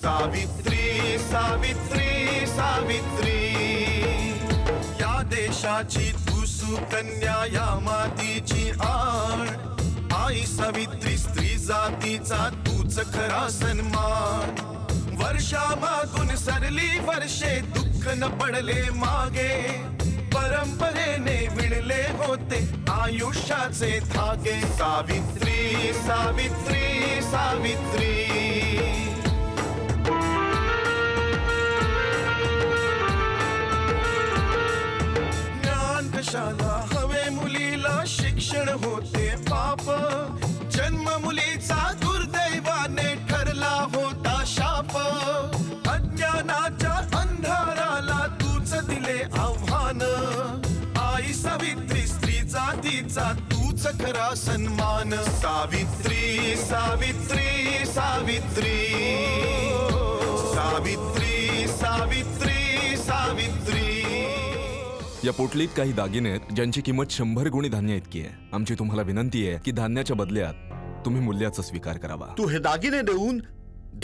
सावित्री सावित्री सावित्री, या देशाची तू सुकन्या, या मातीची आण, आई सावित्री स्त्री जातीचा तूच खरा सन्मान. वर्षामागून सरली वर्षे, दुःख न पडले मागे, परंपरेने विणले होते आयुष्याचे धागे. सावित्री सावित्री सावित्री. ज्ञान कशाला हवे मुलीला, शिक्षण होते पाप, जन्म मुलीचा दुर्दैवाने ठरला होता शाप. अज्ञानाच्या अंधाराला तूच दिले आव्हान, आई सावित्री स्त्री जातीचा तूच खरा सन्मान. सावित्री सावित्री सावित्री, सावित्री सावित्री सावित्री. या पोटलीत काही दागिने आहेत ज्यांची किंमत 100 गुणी धान्य इतकी आहे. आमची तुम्हाला विनंती आहे की धान्याच्या बदल्यात तुम्ही मूल्याचा स्वीकार करावा. तू हे दागिने देऊन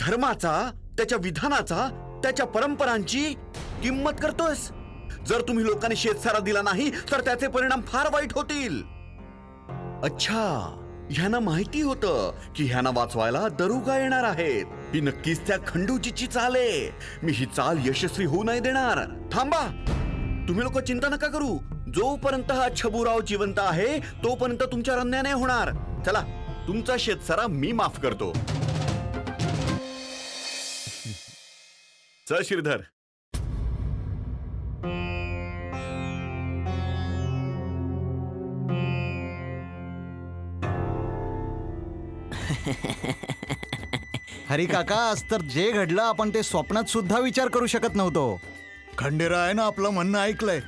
धर्माचा, त्याच्या विधानाचा, त्याच्या परंपरांची किंमत करतोस. जर तुम्ही लोकांनी शेतसारा दिला नाही तर त्याचे परिणाम फार वाईट होतील. अच्छा, ह्यांना माहिती होतं की ह्यांना वाचवायला दरोगा येणार आहेत. ही नक्कीच त्या खंडूजीची चाल आहे. मी ही चाल यशस्वी होऊ नाही देणार. थांबा, तुम्ही लोक चिंता नका करू. जोपर्यंत हा छबुराव जिवंत आहे तोपर्यंत तुमच्या अन्याय नाही होणार. चला, तुमचा शेतसारा मी माफ करतो. चल श्रीधर. हरी काका, आज तर जे घडलं आपण ते स्वप्नात सुद्धा विचार करू शकत नव्हतो. खंडेरायानं आपलं म्हणणं ऐकलंय.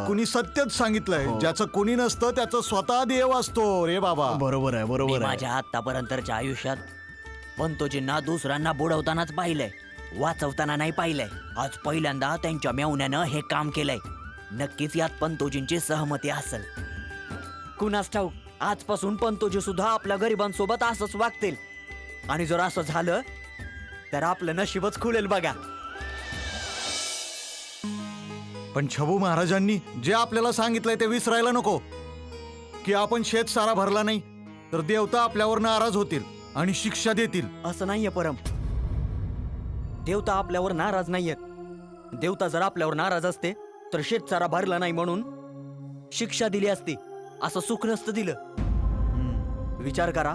कुणी सत्यच सांगितलंय. ज्याचं कुणी नसतं त्याचं स्वतः देव असतो रे बाबा. बरोबर आहे, बरोबर आहे. माझ्या आतापर्यंतच्या आयुष्यात पंतोजींना दुसऱ्यांना बुडवतानाच पाहिलंय, वाचवताना नाही पाहिलंय. आज पहिल्यांदा त्यांच्या मेवण्यानं हे काम केलंय. नक्कीच यात पंतोजींची सहमती असेल. कुणास ठाऊक, आजपासून पंतोजी सुद्धा आपल्या गरिबांसोबत असंच वागतील. आणि जर असं झालं तर आपलं नशीबच खुलेल बघा. पण छबू महाराजांनी जे आपल्याला सांगितलंय ते विसरायला नको, की आपण शेत सारा भरला नाही तर देवता आपल्यावर नाराज होतील आणि शिक्षा देतील. असं नाहीये परम. देवता आपल्यावर नाराज नाहीयेत. देवता जर आपल्यावर नाराज असते तर शेतसारा भरला नाही म्हणून शिक्षा दिली असती. असं सुख नसतं दिलं. विचार करा,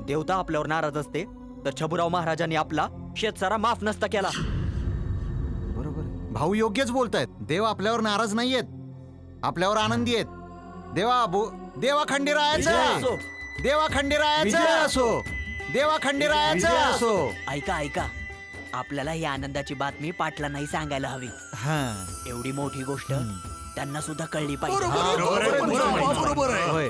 देवता आपल्यावर नाराज असते तर छबुराव महाराजांनी आपला शेतसारा माफ नसता केला. बरोबर, भाऊ योग्यच बोलतायत. देव आपल्यावर नाराज नाहीयेत, आपल्यावर आनंदी आहेत. देवा खंडेरायाचा असो. देवा खंडेरायाचा असो, देवा खंडेरायाचा असो. ऐका, आपल्याला ही आनंदाची बातमी पाटला नाही सांगायला हवी. एवढी मोठी गोष्ट त्यांना सुद्धा कळली पाहिजे. बरोबर आहे. होय.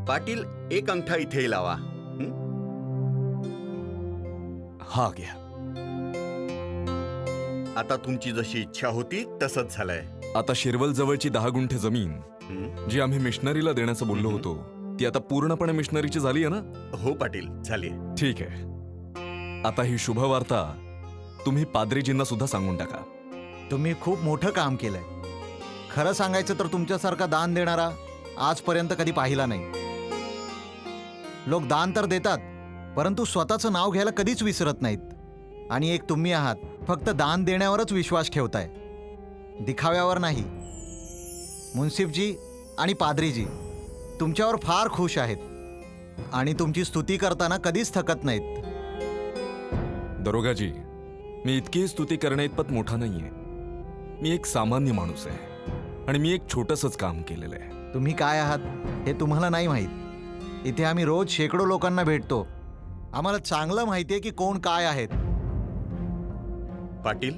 पाटील, एक अंगठा इथे लावा. हा घ्या. आता तुमची जशी इच्छा होती तसंच झालंय. आता शिरवल जवळची 10 गुंठे जमीन जी आम्ही मिशनरीला देण्याचं बोललो होतो ती आता पूर्णपणे मिशनरीची झाली आहे ना? हो पाटील, झाली. ठीक आहे. आता ही शुभ वार्ता तुम्ही पाद्रीजींना सुद्धा सांगून टाका. तुम्ही खूप मोठं काम केलंय. खरं सांगायचं तर तुमच्यासारखा दान देणारा आजपर्यंत कधी पाहिला नाही. लोक दान तर देतात परंतु स्वतःचं नाव घ्यायला कधीच विसरत नाहीत. आणि एक तुम्ही आहात, फक्त दान देण्यावरच विश्वास ठेवताय, दिखाव्यावर नाही. मुन्सिफजी आणि पाद्रीजी तुमच्यावर फार खुश आहेत आणि तुमची स्तुती करताना कधीच थकत नाहीत. दरोगाजी, मी इतकी स्तुती करण्याइतपत मोठा नाहीये. मी एक सामान्य माणूस आहे आणि मी एक छोटंसंच काम केलेलं आहे. तुम्ही काय आहात हे तुम्हाला नाही माहीत. इथे आम्ही रोज शेकडो लोकांना भेटतो. आम्हाला चांगलं माहितीये की कोण काय आहेत. पाटील,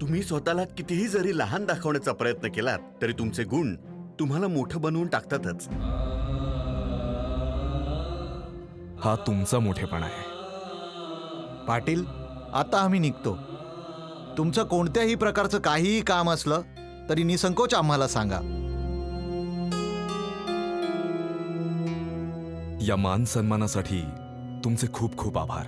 तुम्ही स्वतःला कितीही जरी लहान दाखवण्याचा प्रयत्न केलात तरी तुमचे गुण तुम्हाला मोठं बनवून टाकतातच. हा तुमचा मोठेपणा आहे. पाटील, आता आम्ही निघतो. तुमचं कोणत्याही प्रकारचं काहीही काम असलं तरी निसंकोच आम्हाला सांगा. या मान सन्मानासाठी तुमचे खूप खूप आभार.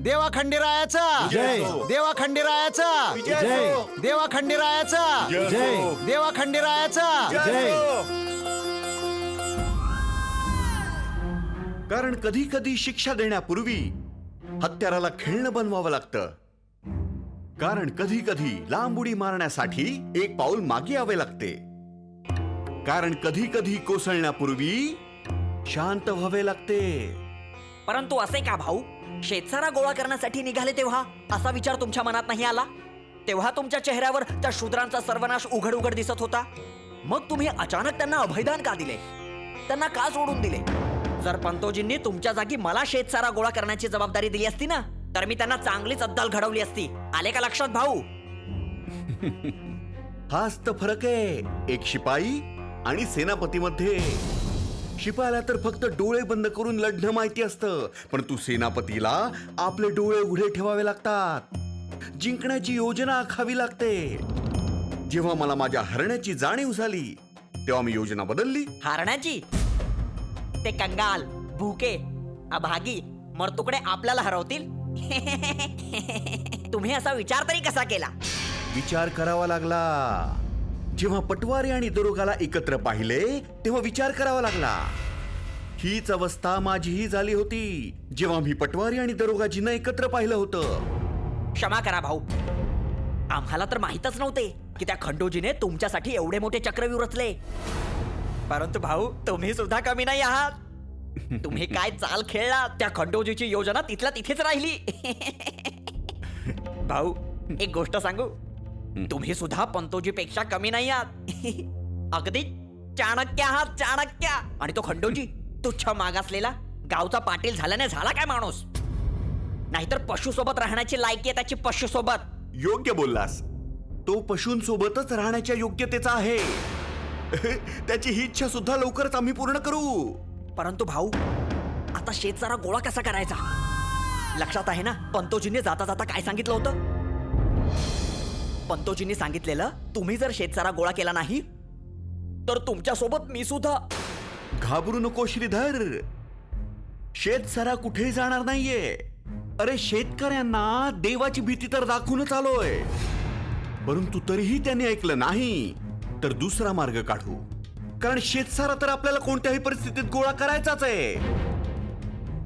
देवा खंडेरायाचा जय. देवा खंडेरायाचा जय. देवा खंडेरायाचा जय. देवा खंडेरायाचा कारण कधी कधी शिक्षा देण्यापूर्वी हत्याराला खेळणं बनवावं लागतं. कारण कधी कधी लांब उडी मारण्यासाठी एक पाऊल मागे यावे लागते. कारण कधी कधी कोसळण्यापूर्वी शांत व्हावे लागते. परंतु असे का भाऊ, शेतसारा गोळा करण्यासाठी निघाले तेव्हा असा विचार तुमच्या मनात नाही आला? तेव्हा तुमच्या चेहऱ्यावर त्या शूद्रांचा सर्वनाश उघड उघड दिसत होता. मग तुम्ही अचानक त्यांना अभयदान का दिले? त्यांना का सोडून दिले? जर पंतोजींनी तुमच्या जागी मला शेतसारा गोळा करण्याची जबाबदारी दिली असती ना, तर मी त्यांना चांगलीच अद्दल घडवली असती. आले का लक्षात भाऊ? हाच तर फरक आहे एक शिपाई आणि सेनापतीमध्ये. शिपायाला तर फक्त डोळे बंद करून लढणं माहिती असतं, परंतु सेनापतीला आपले डोळे उघडे ठेवावे लागतात. जिंकण्याची योजना आखावी लागते. जेव्हा मला माझ्या हरण्याची जाणीव झाली तेव्हा मी योजना बदलली. हारण्याची? ते कंगाल, भुके, अभागी, मरतुकडे आपल्याला हरवतील? तुम्ही असा विचार तरी कसा केला? विचार करावा लागला. जेव्हा पटवारी आणि दरोगाला एकत्र पाहिले तेव्हा विचार करावा लागला. हीच अवस्था माझीही झाली होती जेव्हा मी पटवारी आणि दरोगाजींना एकत्र पाहिलं होतं. क्षमा करा भाऊ, आम्हाला तर माहीतच नव्हते की त्या खंडोजीने तुमच्यासाठी एवढे मोठे चक्रव्यूह रचले. परंतु भाऊ, तुम्ही सुद्धा कमी नाही आहात. तुम्ही काय चाल खेळला, त्या खंडोजीची योजना तिथल्या तिथेच राहिली. भाऊ, एक गोष्ट सांगू, तुम्ही सुद्धा पंतोजीपेक्षा कमी नाही आहात. अगदी चाणक्य आहात, चाणक्य. आणि तो खंडोजी तुच्छ मागासलेला गावचा पाटील झाल्याने झाला काय माणूस? नाहीतर पशु सोबत राहण्याची लायकी आहे त्याची, पशु सोबत. योग्य बोललास. तो पशूंसोबतच राहण्याच्या योग्यतेचा आहे. त्याची ही इच्छा सुद्धा लवकरच आम्ही पूर्ण करू. परंतु भाऊ, आता शेतसारा गोळा कसा करायचा? लक्षात आहे ना पंतोजींनी जाता जाता काय सांगितलं होतं? पंतोजींनी सांगितलेलं, तुम्ही जर शेतसारा गोळा केला नाही तर तुमच्या सोबत मी सुद्धा. घाबरू नको श्रीधर. शेतसारा कुठेही जाणार नाहीये. अरे शेतकऱ्यांना देवाची भीती तर दाखवूनच आलोय. परंतु तरीही त्यांनी ऐकलं नाही तर दुसरा मार्ग काढू. कारण शेतसारा तर आपल्याला कोणत्याही परिस्थितीत गोळा करायचाच आहे.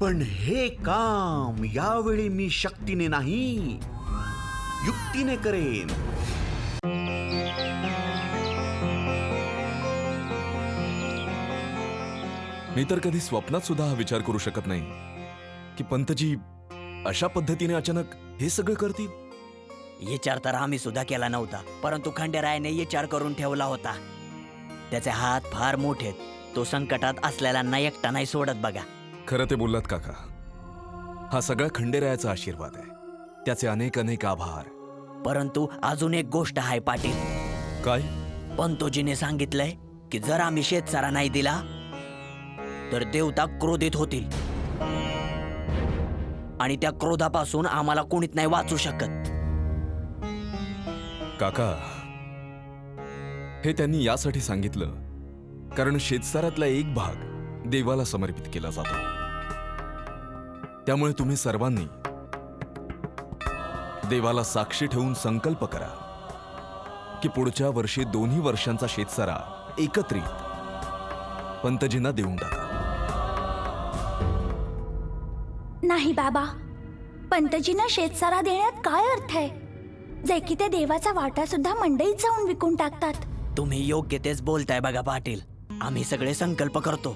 पण हे काम यावेळी मी शक्तीने नाही, युक्तीने करेन. मी तर कधी स्वप्नात सुद्धा हा विचार करू शकत नाही की पंतजी अशा पद्धतीने अचानक हे सगळं करतील. विचार तर आम्ही सुद्धा केला नव्हता, परंतु खंडेरायाने विचार करून ठेवला होता. त्याचे हात फार मोठे, तो संकटात असलेल्यांना एकटा नाही सोडत बघा. खरं ते बोललात काका. हा सगळा खंडेरायाचा आशीर्वाद आहे. त्याचे अनेक अनेक आभार. परंतु अजून एक गोष्ट आहे पाटील. काय? पंतोजीने सांगितलंय की जर आम्ही शेतसारा नाही दिला तर देवता क्रोधित होतील आणि त्या क्रोधापासून आम्हाला कोणीच नाही वाचू शकत. काका, हे त्यांनी यासाठी सांगितलं कारण शेतसारातला एक भाग देवाला समर्पित केला जातो. त्यामुळे तुम्ही सर्वांनी देवाला साक्षी ठेवून संकल्प करा की पुढच्या वर्षी 2 वर्षांचा शेतसारा एकत्रित पंतजींना देऊन टाका. नाही बाबा, पंतजींना शेतसारा देण्यात काय अर्थ आहे? जे की ते देवाचा वाटा सुद्धा मंडईत जाऊन विकून टाकतात. तुम्ही योग्य तेच बोलताय बघा पाटील. आम्ही सगळे संकल्प करतो.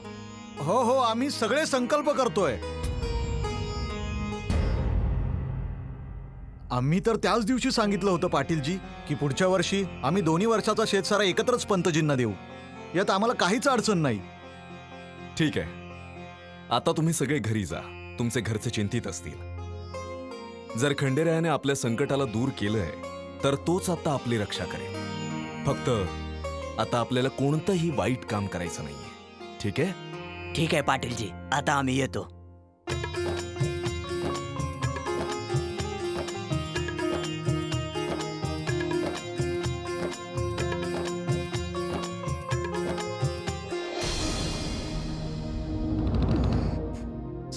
हो हो, आम्ही सगळे संकल्प करतोय. आम्ही तर त्याच दिवशी सांगितलं होतं पाटीलजी की पुढच्या वर्षी आम्ही 2 वर्षाचा शेतसारा एकत्रच पंतजींना देऊ. यात आम्हाला काहीच अडचण नाही. ठीक आहे, आता तुम्ही सगळे घरी जा. तुमचे घरचे चिंतित असतील. जर खंडेरायाने आपल्या संकटाला दूर केलंय तर तोच आता आपली रक्षा करेल. फक्त आता आपल्याला कोणतंही वाईट काम करायचं नाहीये. ठीक आहे? ठीक आहे पाटीलजी, आता आम्ही येतो.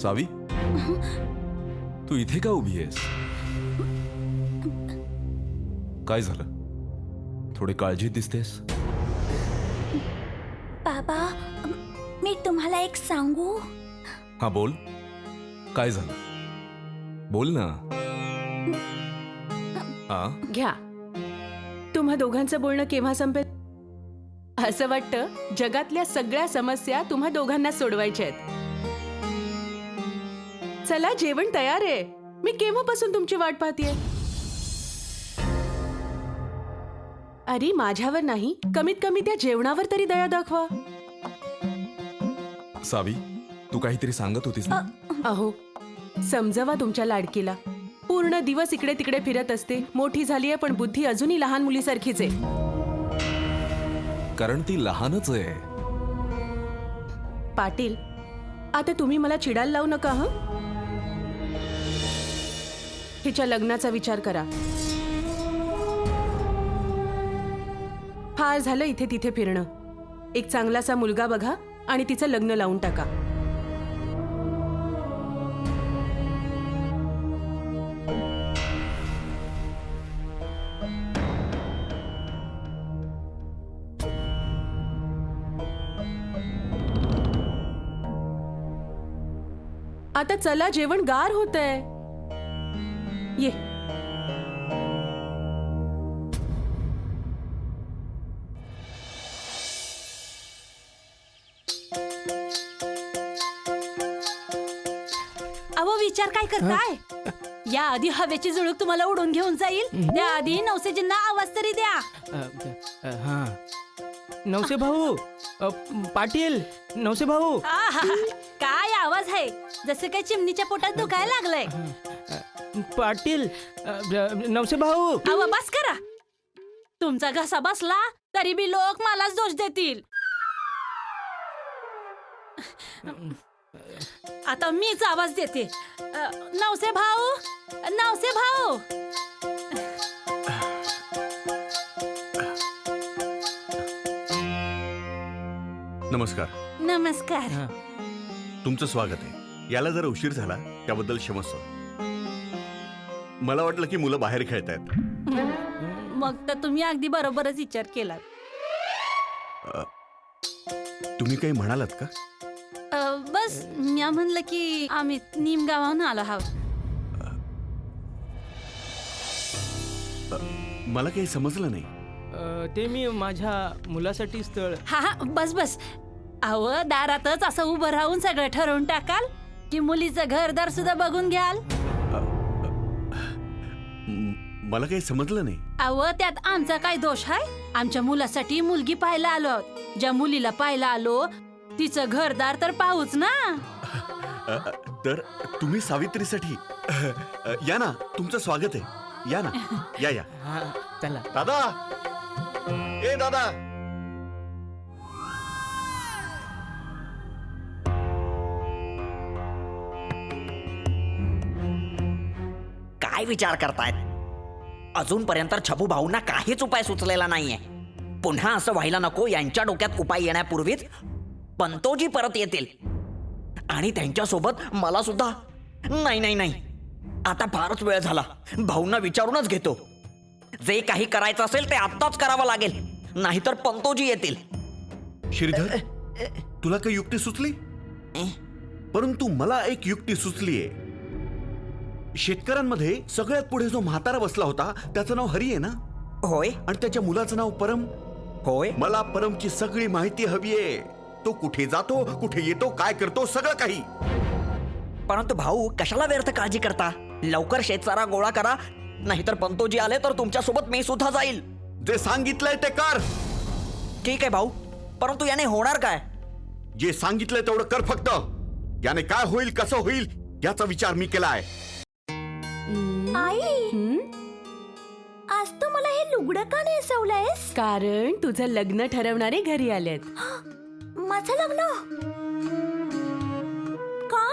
सावी, तू इथे का उभी आहेस? काय झालं? थोडी काळजीत दिसतेस. बाबा, मी तुम्हाला एक सांगू? हा बोल. काय झालं? बोल ना. हा, घ्या. तुम्हा दोघांचं बोलणं केव्हा संपेल? असं वाटतं जगातल्या सगळ्या समस्या तुम्हा दोघांना सोडवायच्या आहेत. चला, जेवण तयार आहे. मी केव्हापासून तुमची वाट पाहतेय. अरे, माझ्यावर नाही, कमीत कमी त्या जेवणावर तरी दया दाखवा. सावी, तू काहीतरी सांगत होतीस ना? अहो, समजवा तुमच्या लाडकीला. पूर्ण दिवस इकडे तिकडे फिरत असते. मोठी झालीये पण बुद्धी अजूनही लहान मुलीसारखीच आहे. कारण ती लहानच आहे. पाटील, आता तुम्ही मला चिडायला लावू नका हं. हिच्या लग्नाचा विचार करा. फार झालं इथे तिथे फिरणं. एक चांगलासा मुलगा बघा आणि तिचं लग्न लावून टाका. आता चला, जेवण गार होतंय. ये. अहो, विचार काय करताय? या आधी हवेची झुळूक तुम्हाला उडून घेऊन जाईल. त्याआधी नवसेजींना आवाज तरी द्या. हा नवसे भाऊ, पाटील, नवसे भाऊ. आहा, काय आवाज आहे, जसं काय चिमणीच्या पोटात दुखायला लागलंय. पाटील, नवसे भाऊ. अहो, बस करा. तुमचा घसा बसला तरी बी लोक मलाच दोष देतील. आता मीच आवाज देते. नवसे भाऊ, नवसे भाऊ. नमस्कार. नमस्कार. तुमचं स्वागत आहे. याला जर उशीर झाला त्याबद्दल क्षमस्व. मला वाटलं की मुलं बाहेर खेळतायत. मग तर तुम्ही अगदी बरोबरच विचार केलात. तुम्ही काही म्हणालात का? बस मी म्हणलं की आम्ही निमगावाहून आलो आहोत. मला काही समजलं नाही. ते मी माझ्या मुलासाठी स्थळ. हा हा, बस बस. अहो, दारातच असं उभं राहून सगळं ठरवून टाकाल की मुलीचं घरदार सुद्धा बघून घ्याल? मला काही समजलं नाही. अहो, त्यात आमचा काय दोष आहे? आमच्या मुलासाठी मुलगी पाहायला आलो आहोत. ज्या मुलीला पाहायला आलो तिचं घरदार तर पाहूच ना. तर तुम्ही सावित्रीसाठी या ना. तुमचं स्वागत आहे. या ना. या या. हा, चला. दादा, ए दादा. काय विचार करतायत? अजूनपर्यंत छबू भाऊंना काहीच उपाय सुचलेला नाहीये. पुन्हा असं व्हायला नको. यांच्या डोक्यात उपाय येण्यापूर्वीच पंतोजी परत येतील आणि त्यांच्यासोबत मला सुद्धा. नाही नाही नाही, आता फारच वेळ झाला. भाऊंना विचारूनच घेतो. जे काही करायचं असेल ते आत्ताच करावं लागेल, नाहीतर पंतोजी येतील. श्रीधर, तुला काही युक्ती सुचली? परंतु मला एक युक्ती सुचलीये. शेतकऱ्यांमध्ये सगळ्यात पुढे जो म्हातारा बसला होता त्याचं नाव हरी आहे ना? होय आणि त्याच्या मुलाचं नाव परम. होय. मला परमची सगळी माहिती हवीये. तो कुठे जातो, कुठे येतो, काय करतो, सगळं काही. परंतु भाऊ, कशाला व्यर्थ काळजी करता? लवकर शेतसारा गोळा करा, नाहीतर पंतोजी आले तर तुमच्यासोबत मी सुद्धा जाईल. जे सांगितलंय ते कर. ठीक आहे भाऊ, परंतु याने होणार काय? जे सांगितलंय तेवढं कर फक्त. याने काय होईल, कसं होईल याचा विचार मी केलाय. आई, आज तू मला हे लुगडं का नेसवलंयस? कारण तुझं लग्न ठरवणारे घरी आलेत. माझं लग्न का?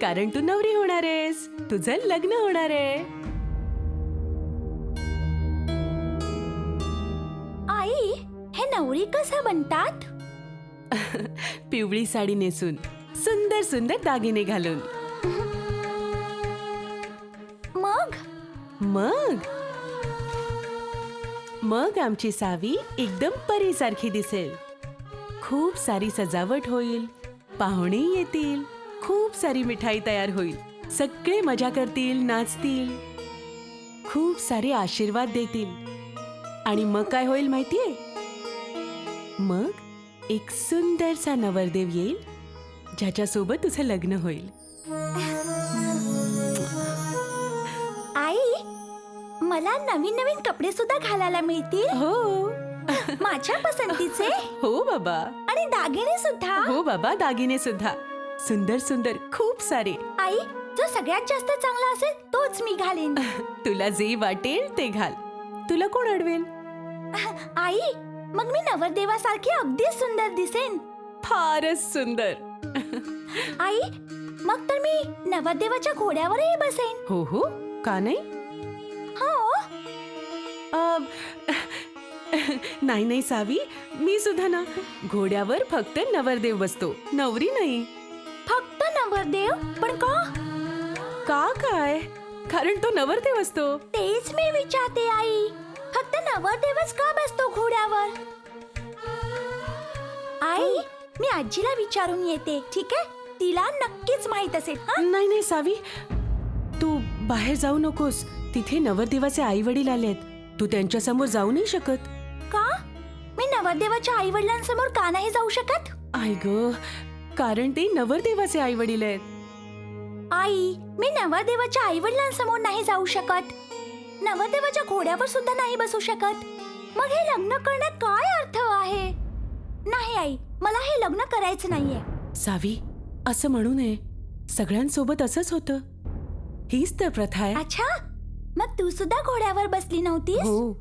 कारण तू नवरी होणार आहेस. तुझं लग्न होणार आहे. आई, हे नवरी कसं बनतात? पिवळी साडी नेसून, सुंदर सुंदर दागिने घालून. मग मग मग आमची सावी एकदम परीसारखी दिसेल. खूप सारी सजावट होईल, पाहुणे येतील, खूप सारी मिठाई तयार होईल, सगळे मजा करतील, नाचतील, खूप सारे आशीर्वाद देतील. आणि मग काय होईल माहितीये? मग एक सुंदरसा नवरदेव येईल ज्याच्यासोबत तुझं लग्न होईल. आई, मला नवीन नवीन कपडे सुद्धा घालायला मिळतील. हो माझ्या पसंतीचे. हो बाबा. आणि दागिने सुद्धा. हो बाबा, दागिने सुद्धा सुंदर सुंदर खूप सारे. आई, जो सगळ्यात जास्त चांगला असेल तोच मी घालेन. तुला जे वाटेल ते घाल, तुला कोण अडवेल? आई, मग मी नवरदेवासारखी अगदी सुंदर दिसेन. फारच सुंदर. आई, मग तर मी नवरदेवाच्या घोड्यावरही बसेन. हो हो, का नाही? हो. नाही नाही सावी, मी सुद्धा ना घोड्यावर फक्त नवरदेव बसतो, नवरी नाही. फक्त नवरदेव? पण का? का काय? कारण तो नवरदेव असतो. तेच मी विचारते आई. फक्त नवरदेवच का बसतो घोड्यावर? आई, मी आजीला विचारून येते, ठीक आहे? तिला नक्कीच माहित असेल. हं? नाही नाही सावी, तू बाहेर जाऊ नकोस. तिथे नवरदेवाचे आई वडील आलेत, तू त्यांच्या समोर जाऊ नाही शकत. का? मी नवरदेवाच्या आई वडिलांसमोर का नाही जाऊ शकत? आई ग, कारण ते नवरदेवाचे आई वडील आहेत. आई, मी नवरदेवाच्या आई वडिलांसमोर नाही जाऊ शकत. नवरदेवाच्या घोड्यावर सुद्धा नाही बसू शकत. मग हे लग्न करण्यात काय अर्थ आहे? नाही आई, मला हे लग्न करायचं नाहीये. सावी, असं म्हणू नये. सगळ्यांसोबत असंच होतं. हीच तर प्रथा आहे. अच्छा, मग तू सुद्धा घोड्यावर बसली नव्हतीस? हो,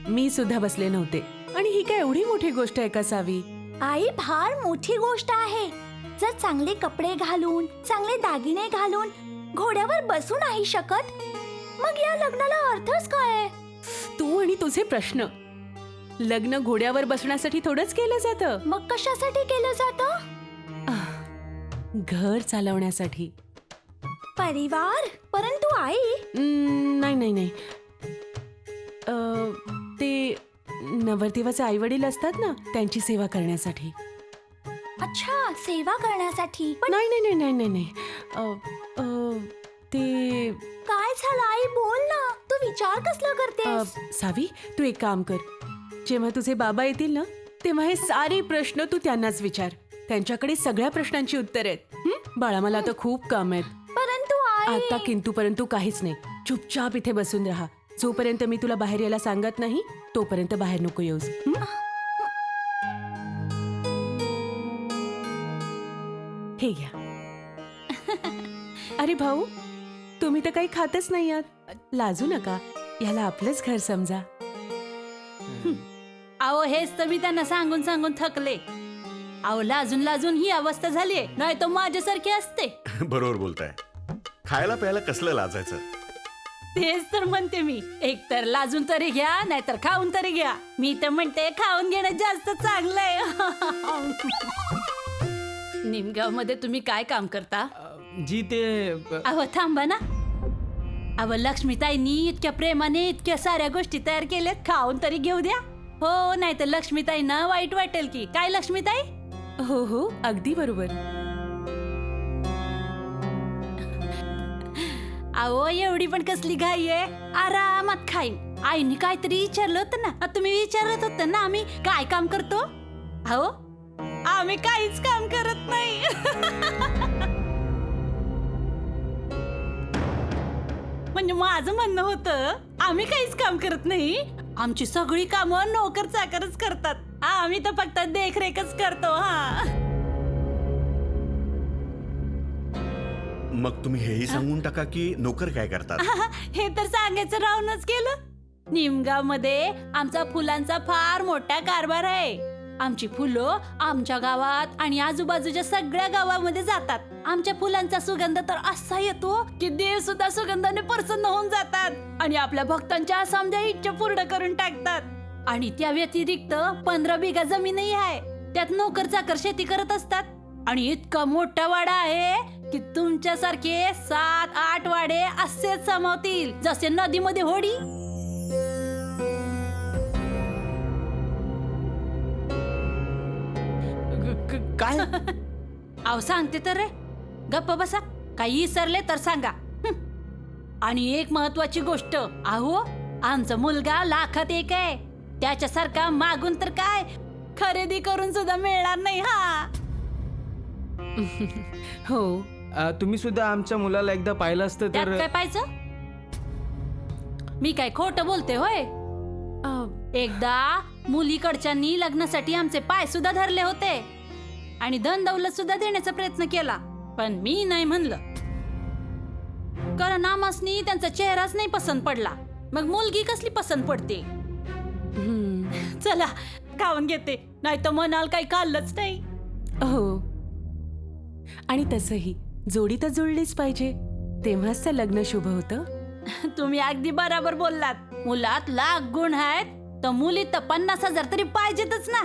मी सुद्धा बसले नव्हते. आणि ही काय एवढी मोठी गोष्ट आहे का सावी? आई, फार मोठी गोष्ट आहे. जर चांगले कपडे घालून, चांगले दागिने घालून घोड्यावर बसू नाही शकत, मग या लग्नाला अर्थच काय? तू आणि तुझे प्रश्न. लग्न घोड्यावर बसण्यासाठी थोडंच केलं जातं. मग कशासाठी केलं जातं? घर चालवण्यासाठी. परिवार? परंतु आई, नाही नाही नाही, ते नवरदेवाचे आई वडील असतात ना, त्यांची सेवा करण्यासाठी. अच्छा, सेवा करण्यासाठी. पण नाही नाही नाही नाही नाही, ते काय झालं आई? बोल ना. तू विचार कसला करतेस? सावी, तू एक काम कर. जेव्हा तुझे बाबा येतील ना, तेव्हा हे सारे प्रश्न तू त्यांनाच विचार. त्यांच्याकडे सगळ्या प्रश्नांची उत्तर आहेत. बाळा, मला आता खूप काम आहेत. परंतु आई, आता किंतु परंतु काहीच नाही. चुपचाप इथे बसून राहा. जोपर्यंत मी तुला बाहेर यायला सांगत नाही, तोपर्यंत बाहेर नको येऊस. हे घ्या. अरे भाऊ, तुम्ही तर काही खातच नाही आहात. लाजू नका, याला आपलंच घर समजा. अहो, हेच तर मी त्यांना सांगून सांगून थकले. अहो, लाजून लाजून ही अवस्था झालीये, नाही तर माझ्यासारखी असते. बरोबर बोलताय. खायला प्यायला कसलं लाजायचं? तेच तर म्हणते मी. एक तर लाजून तरी घ्या, नाहीतर खाऊन तरी घ्या. मी तर म्हणते खाऊन घेणं जास्त चांगलंय. निमगाव मध्ये तुम्ही काय काम करता? जी ते अहो, थांबा ना. अहो, लक्ष्मीताईंनी इतक्या प्रेमाने इतक्या साऱ्या गोष्टी तयार केल्यात, खाऊन तरी घेऊ द्या. हो, नाही तर लक्ष्मीताईंना वाईट वाटेल की काय? लक्ष्मीताई, हो हो, अगदी बरोबर. अहो, एवढी पण कसली घाई आहे? आरामात खाईन. आईने काहीतरी विचारलं होतं ना, तुम्ही विचारत होत ना आम्ही काय काम करतो. अहो, आम्ही काहीच काम करत नाही. म्हणजे माझं म्हणणं होतं, आम्ही काहीच काम करत नाही. आमची सगळी कामं नोकर चाकरच करतात. आम्ही तर फक्त देखरेखच करतो. हा, मग तुम्ही हेही सांगून टाका की नोकर काय करतात. हे तर सांगायचं राहूनच गेलं. निमगाव मध्ये आमचा फुलांचा फार मोठा कारभार आहे. आमची फुलं आमच्या गावात आणि आजूबाजूच्या सगळ्या गावामध्ये जातात. आमच्या फुलांचा सुगंध तर असा येतो की देव सुद्धा सुगंधाने प्रसन्न होऊन जातात आणि आपल्या भक्तांच्या समजा इच्छा पूर्ण करून टाकतात. आणि त्या व्यतिरिक्त 15 बिघा जमीनही आहे. त्यात नोकर चाकर शेती करत असतात. आणि इतका मोठा वाडा आहे की तुमच्यासारखे 7-8 वाडे असेच समावतील जसे नदीमध्ये होडी. काय अहो सांगते तर रे, गप्प बसा. काही विसरले तर सांगा. आणि एक महत्वाची गोष्ट, अहो आमचा मुलगा लाखात एक आहे. त्याच्यासारखा मागून तर काय खरेदी करून सुद्धा मिळणार नाही. हा हो. तुम्ही सुद्धा आमच्या मुलाला एकदा पाहिलं असतं त्यात तर काय पाहिजे? मी काय खोटं बोलते होय? एकदा मुलीकडच्यांनी लग्नासाठी आमचे पाय सुद्धा धरले होते आणि धन दौलत सुद्धा देण्याचा प्रयत्न केला, पण मी नाही म्हणलं. कारण आमासनी त्यांचा चेहराच नाही पसंत पडला. मग मुलगी कसली पसंत पडते? चला खाऊन घेते, नाही तर म्हणाल काही खाल्लंच नाही. हो. आणि तसंही जोडी तर जुळलीच पाहिजे, तेव्हाच तर लग्न शुभ होतं. तुम्ही अगदी बरोबर बोललात. मुलात लाख गुण आहेत तर मुलीत तर 50,000 तरी पाहिजेतच ना.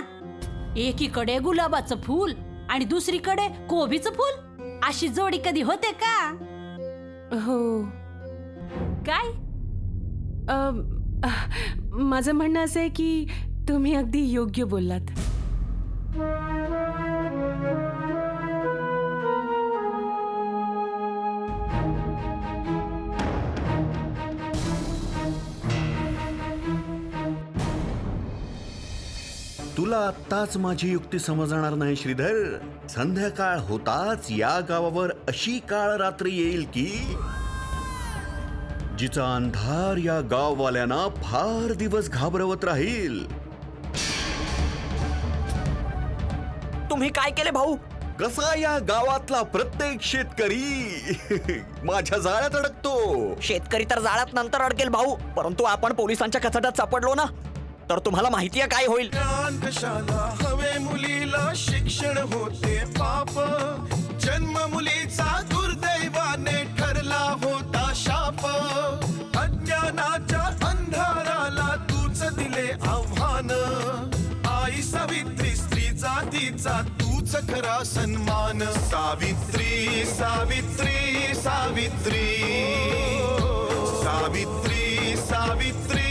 एकीकडे गुलाबाचं फूल आणि दुसरीकडे कोबीचं फूल, अशी जोडी कधी होते का? हो. काय? माझं म्हणणं असं आहे की तुम्ही अगदी योग्य बोललात. तुला आत्ताच माझी युक्ती समजणार नाही श्रीधर. संध्याकाळ होताच या गावावर अशी काळ रात्र येईल की जिचा अंधार या गाववाल्यांना फार दिवस घाबरवत राहील. तुम्ही काय केले भाऊ? कसा या गावातला प्रत्येक शेतकरी माझ्या जाळ्यात अडकतो. शेतकरी तर जाळ्यात नंतर अडकेल भाऊ, परंतु आपण पोलिसांच्या कचाट्यात सापडलो ना, तर तुम्हाला माहितीये काय होईल? ज्ञान कशाला हवे मुलीला, शिक्षण होते पाप. जन्म मुलीचा दुर्दैवाने ठरला होता शाप. अज्ञानाच्या अंधाराला तूच दिले आव्हान. आई सावित्री, स्त्री जातीचा तूच खरा सन्मान. सावित्री सावित्री सावित्री सावित्री सावित्री